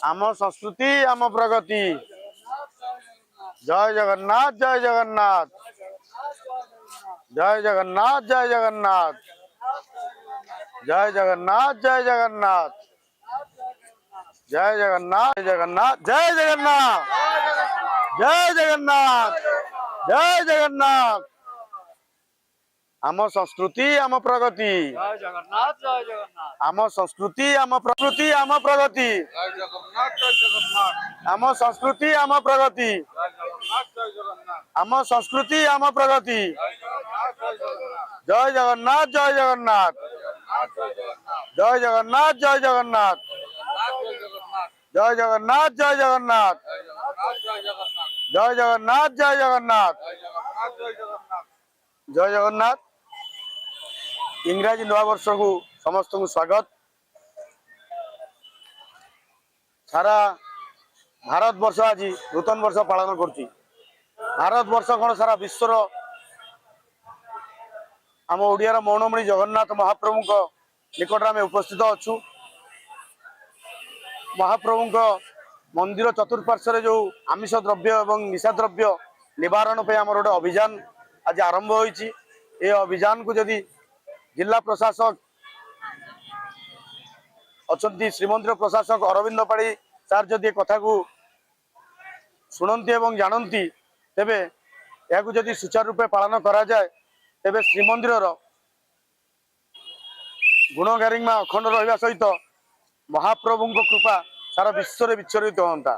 आम संस्कृति आम प्रगति। जय जगन्नाथ जय जगन्नाथ जय जगन्नाथ जय जगन्नाथ जय जगन्नाथ जय जगन्नाथ जय जगन्नाथ जय जगन्नाथ जय जगन्नाथ जय जगन्नाथ जय जगन्नाथ। आम संस्कृति आम प्रगति। जय जगन्नाथ जय जगन्नाथ। आम संस्कृति आम प्रकृति आम प्रगति। जय जगन्नाथ जय जगन्नाथ। आम संस्कृति आम प्रगति। जय जगन्नाथ जय जगन्नाथ। आम संस्कृति आम प्रगति। जय जगन्नाथ जय जगन्नाथ। जय जगन्नाथ जय जगन्नाथ जय जगन्नाथ जय जगन्नाथ जय जगन्नाथ जय जगन्नाथ जय जगन्नाथ। इंग्राजी नवा वर्ष को समस्त को स्वागत। सारा भारत वर्ष आज नूतन वर्ष पालन कर। भारत वर्ष कौन सारा विश्वर आम ओडियार मौनमणि जगन्नाथ महाप्रभु निकट में उपस्थित अच्छु। महाप्रभु मंदिर चतुर्पार्श्व जो आमिष द्रव्य एवं निशा द्रव्य निवारण पे आम गोटे अभियान आज आरंभ होइछि। ए अभियान को जदि जिला प्रशासक अच्छा श्रीमंदिर प्रशासक अरविंद पाड़ी सार जदि कथा को शुणती एवं जानती तेबे या जदि सुचारू रूपे पालन करा जाए तेबे श्रीमंदिर गुणगारिमा अखंड रहा सहित महाप्रभु कृपा सारा विश्व विचरित होता।